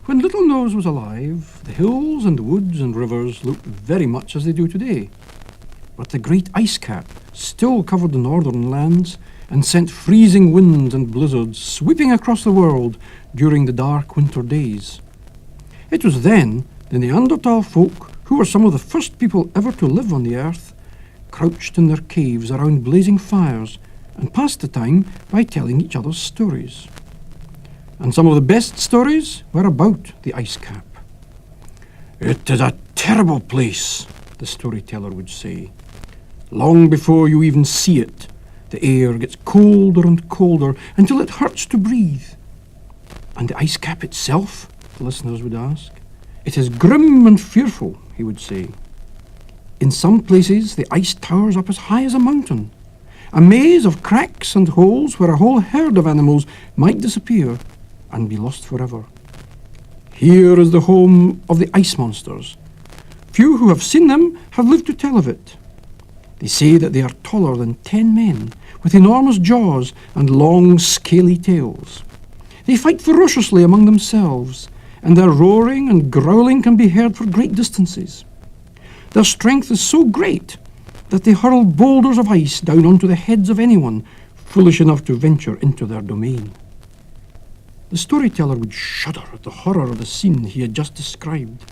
When Littlenose was alive, the hills and the woods and rivers looked very much as they do today. But the great ice cap still covered the northern lands and sent freezing winds and blizzards sweeping across the world during the dark winter days. It was then the Neanderthal folk, who were some of the first people ever to live on the earth, crouched in their caves around blazing fires and passed the time by telling each other stories. And some of the best stories were about the ice cap. "It is a terrible place," the storyteller would say. "Long before you even see it, the air gets colder and colder until it hurts to breathe." "And the ice cap itself?" the listeners would ask. "It is grim and fearful," he would say. "In some places the ice towers up as high as a mountain, a maze of cracks and holes where a whole herd of animals might disappear and be lost forever. Here is the home of the ice monsters. Few who have seen them have lived to tell of it. They say that they are taller than 10 men, with enormous jaws and long, scaly tails. They fight ferociously among themselves, and their roaring and growling can be heard for great distances. Their strength is so great that they hurl boulders of ice down onto the heads of anyone foolish enough to venture into their domain." The storyteller would shudder at the horror of the scene he had just described,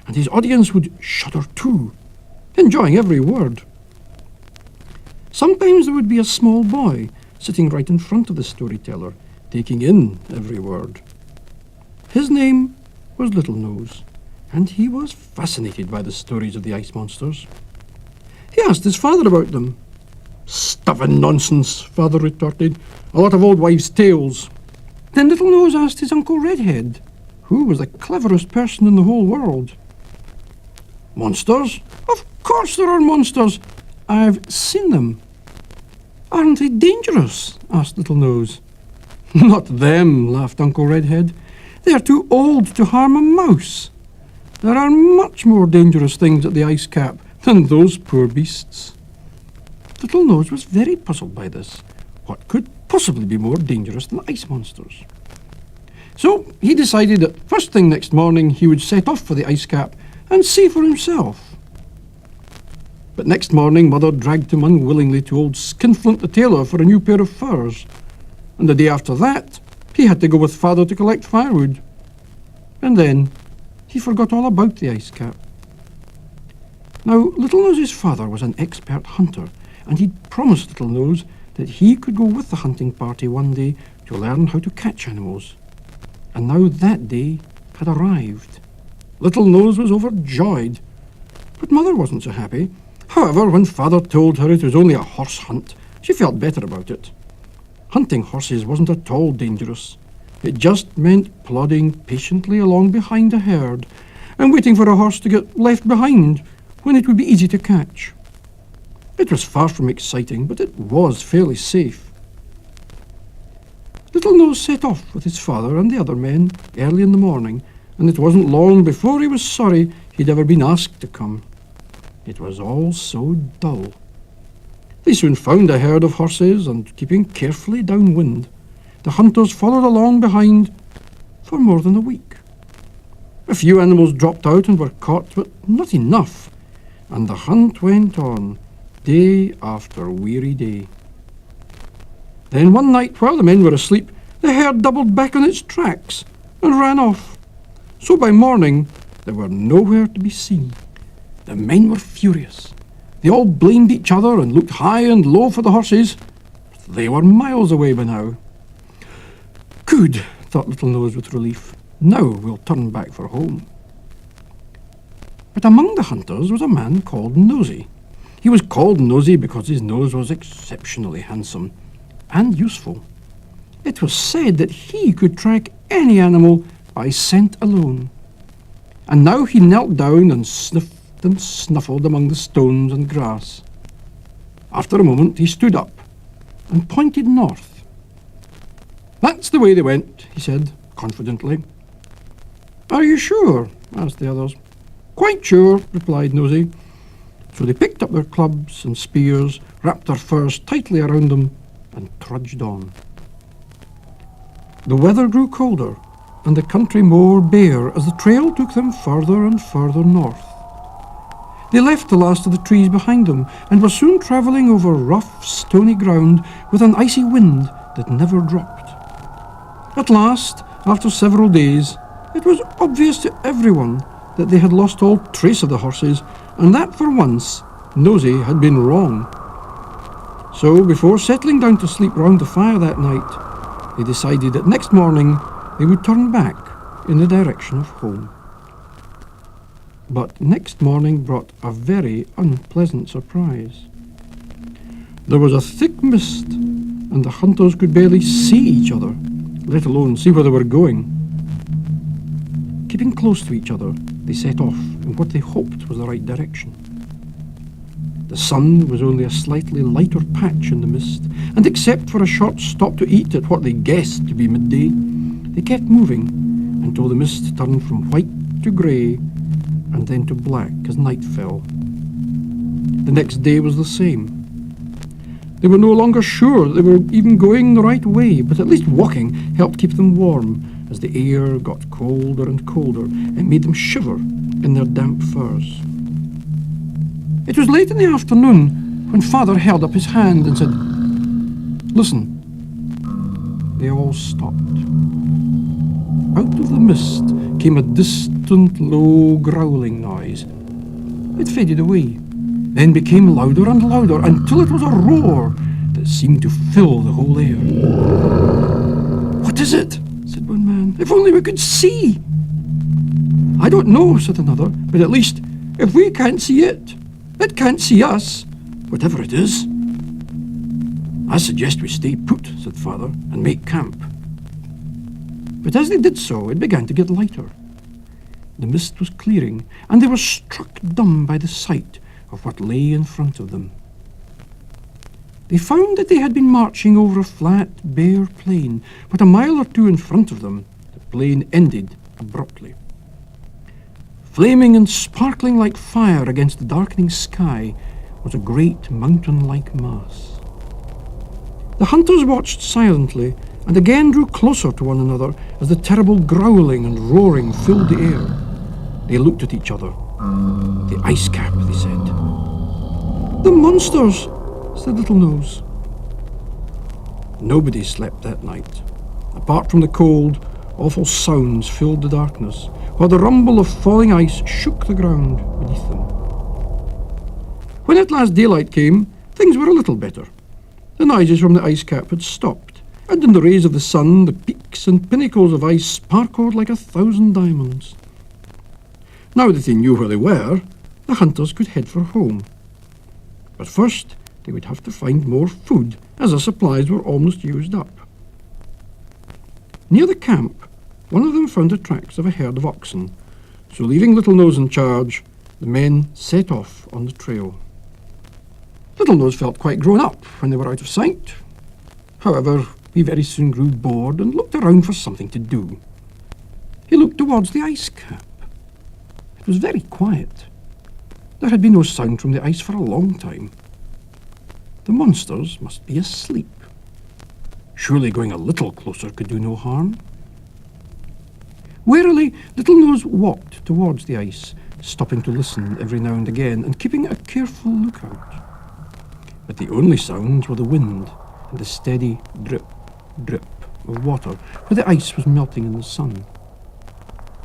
and his audience would shudder too, enjoying every word. Sometimes there would be a small boy sitting right in front of the storyteller, taking in every word. His name was Littlenose, and he was fascinated by the stories of the ice monsters. He asked his father about them. "Stuff and nonsense," father retorted. "A lot of old wives' tales." Then Littlenose asked his Uncle Redhead, who was the cleverest person in the whole world. "Monsters? Of course there are monsters. I've seen them." "Aren't they dangerous?" asked Littlenose. "Not them," laughed Uncle Redhead. "They are too old to harm a mouse. There are much more dangerous things at the ice cap than those poor beasts." Littlenose was very puzzled by this. What could possibly be more dangerous than ice monsters? So he decided that first thing next morning he would set off for the ice cap and see for himself. But next morning Mother dragged him unwillingly to old Skinflint the tailor for a new pair of furs, and the day after that he had to go with Father to collect firewood. And then he forgot all about the ice cap. Now, Littlenose's father was an expert hunter, and he'd promised Littlenose that he could go with the hunting party one day to learn how to catch animals. And now that day had arrived. Littlenose was overjoyed, but Mother wasn't so happy. However, when Father told her it was only a horse hunt, she felt better about it. Hunting horses wasn't at all dangerous. It just meant plodding patiently along behind a herd and waiting for a horse to get left behind when it would be easy to catch. It was far from exciting, but it was fairly safe. Littlenose set off with his father and the other men early in the morning, and it wasn't long before he was sorry he'd ever been asked to come. It was all so dull. They soon found a herd of horses, and keeping carefully downwind, the hunters followed along behind for more than a week. A few animals dropped out and were caught, but not enough, and the hunt went on, day after weary day. Then one night, while the men were asleep, the herd doubled back on its tracks and ran off. So by morning, they were nowhere to be seen. The men were furious. They all blamed each other and looked high and low for the horses. They were miles away by now. "Good," thought Littlenose with relief. "Now we'll turn back for home." But among the hunters was a man called Nosy. He was called Nosy because his nose was exceptionally handsome and useful. It was said that he could track any animal by scent alone. And now he knelt down and sniffed and snuffled among the stones and grass. After a moment he stood up and pointed north. "That's the way they went," he said confidently. "Are you sure?" asked the others. "Quite sure," replied Nosy. So they picked up their clubs and spears, wrapped their furs tightly around them, and trudged on. The weather grew colder, and the country more bare as the trail took them further and further north. They left the last of the trees behind them, and were soon travelling over rough, stony ground with an icy wind that never dropped. At last, after several days, it was obvious to everyone that they had lost all trace of the horses, and that for once Nosy had been wrong. So, before settling down to sleep round the fire that night, they decided that next morning they would turn back in the direction of home. But next morning brought a very unpleasant surprise. There was a thick mist, and the hunters could barely see each other, let alone see where they were going. Keeping close to each other, they set off in what they hoped was the right direction. The sun was only a slightly lighter patch in the mist, and except for a short stop to eat at what they guessed to be midday, they kept moving until the mist turned from white to grey and then to black as night fell. The next day was the same. They were no longer sure that they were even going the right way, but at least walking helped keep them warm as the air got colder and colder and made them shiver in their damp furs. It was late in the afternoon when Father held up his hand and said, "Listen." They all stopped. Out of the mist came a distant, low, growling noise. It faded away, then became louder and louder until it was a roar that seemed to fill the whole air. "What is it?" said one man. "If only we could see." "I don't know," said another, "but at least if we can't see it, it can't see us, whatever it is." "I suggest we stay put," said Father, "and make camp." But as they did so, it began to get lighter. The mist was clearing, and they were struck dumb by the sight of what lay in front of them. They found that they had been marching over a flat, bare plain, but a mile or two in front of them, the plain ended abruptly. Flaming and sparkling like fire against the darkening sky was a great mountain-like mass. The hunters watched silently and again drew closer to one another as the terrible growling and roaring filled the air. They looked at each other. "The ice cap," they said. "The monsters," said Littlenose. Nobody slept that night. Apart from the cold, awful sounds filled the darkness, while the rumble of falling ice shook the ground beneath them. When at last daylight came, things were a little better. The noises from the ice cap had stopped, and in the rays of the sun the peaks and pinnacles of ice sparkled like 1,000 diamonds. Now that they knew where they were, the hunters could head for home. But first they would have to find more food, as their supplies were almost used up. Near the camp, one of them found the tracks of a herd of oxen, so leaving Littlenose in charge, the men set off on the trail. Littlenose felt quite grown up when they were out of sight. However, he very soon grew bored and looked around for something to do. He looked towards the ice cap. It was very quiet. There had been no sound from the ice for a long time. The monsters must be asleep. Surely going a little closer could do no harm. Warily, Littlenose walked towards the ice, stopping to listen every now and again and keeping a careful lookout. But the only sounds were the wind and the steady drip, drip of water where the ice was melting in the sun.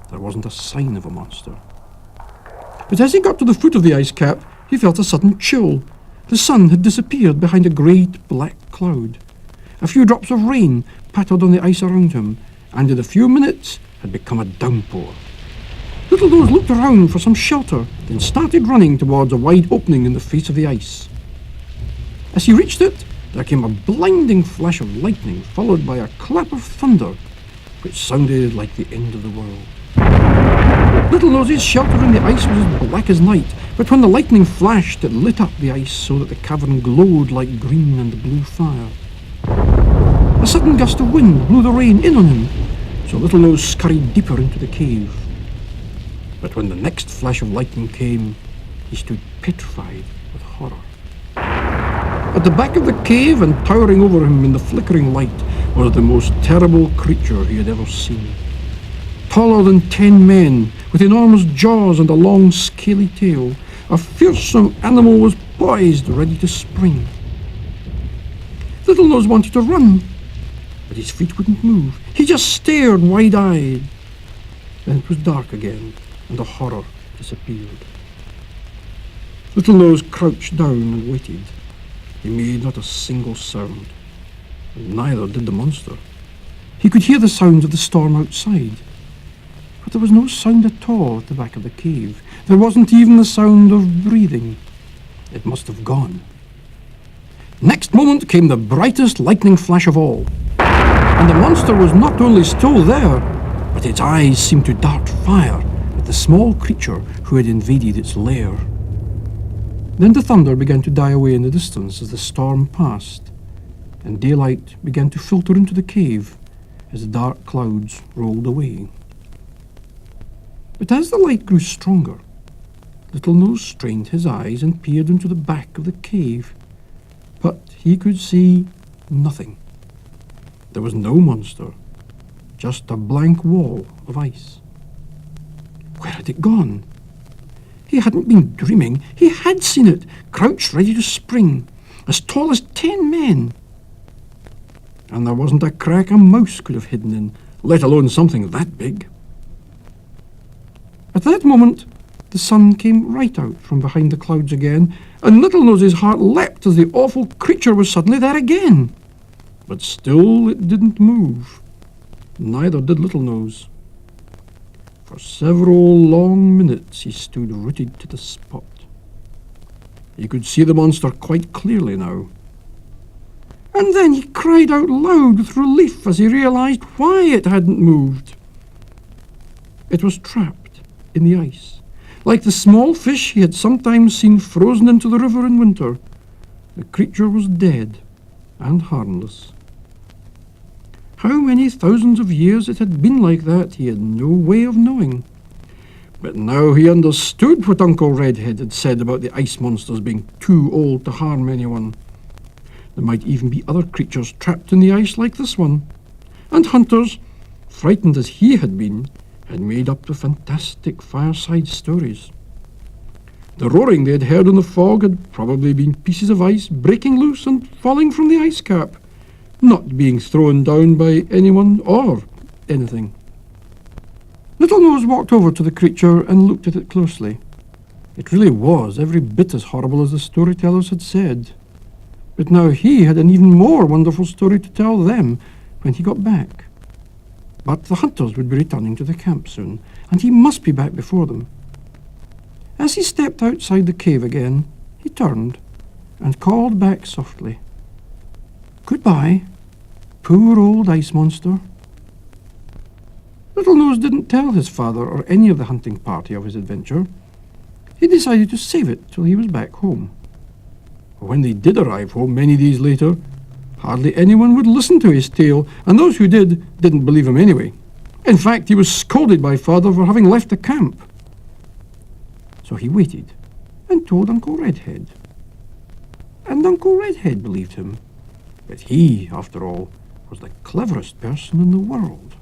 There wasn't a sign of a monster. But as he got to the foot of the ice cap, he felt a sudden chill. The sun had disappeared behind a great black cloud. A few drops of rain pattered on the ice around him, and in a few minutes had become a downpour. Littlenose looked around for some shelter, then started running towards a wide opening in the face of the ice. As he reached it, there came a blinding flash of lightning, followed by a clap of thunder, which sounded like the end of the world. Littlenose's shelter in the ice was as black as night, but when the lightning flashed, it lit up the ice so that the cavern glowed like green and blue fire. A sudden gust of wind blew the rain in on him, so Littlenose scurried deeper into the cave. But when the next flash of lightning came, he stood petrified with horror. At the back of the cave and towering over him in the flickering light was the most terrible creature he had ever seen. Taller than 10 men, with enormous jaws and a long scaly tail, a fearsome animal was poised, ready to spring. Littlenose wanted to run, but his feet wouldn't move. He just stared wide-eyed. Then it was dark again, and the horror disappeared. Littlenose crouched down and waited. He made not a single sound, and neither did the monster. He could hear the sounds of the storm outside, but there was no sound at all at the back of the cave. There wasn't even the sound of breathing. It must have gone. Next moment came the brightest lightning flash of all, and the monster was not only still there, but its eyes seemed to dart fire at the small creature who had invaded its lair. Then the thunder began to die away in the distance as the storm passed, and daylight began to filter into the cave as the dark clouds rolled away. But as the light grew stronger, Littlenose strained his eyes and peered into the back of the cave, but he could see nothing. There was no monster, just a blank wall of ice. Where had it gone? He hadn't been dreaming. He had seen it, crouched ready to spring, as tall as 10 men. And there wasn't a crack a mouse could have hidden in, let alone something that big. At that moment, the sun came right out from behind the clouds again, and Littlenose's heart leapt as the awful creature was suddenly there again. But still it didn't move. Neither did Littlenose. For several long minutes he stood rooted to the spot. He could see the monster quite clearly now. And then he cried out loud with relief as he realized why it hadn't moved. It was trapped in the ice, like the small fish he had sometimes seen frozen into the river in winter. The creature was dead and harmless. How many thousands of years it had been like that he had no way of knowing. But now he understood what Uncle Redhead had said about the ice monsters being too old to harm anyone. There might even be other creatures trapped in the ice like this one. And hunters, frightened as he had been, had made up the fantastic fireside stories. The roaring they had heard in the fog had probably been pieces of ice breaking loose and falling from the ice cap, not being thrown down by anyone or anything. Littlenose walked over to the creature and looked at it closely. It really was every bit as horrible as the storytellers had said. But now he had an even more wonderful story to tell them when he got back. But the hunters would be returning to the camp soon, and he must be back before them. As he stepped outside the cave again, he turned and called back softly, "Goodbye, poor old ice monster." Littlenose didn't tell his father or any of the hunting party of his adventure. He decided to save it till he was back home. When they did arrive home many days later, hardly anyone would listen to his tale, and those who did didn't believe him anyway. In fact, he was scolded by father for having left the camp. So he waited and told Uncle Redhead. And Uncle Redhead believed him. But he, after all, was the cleverest person in the world.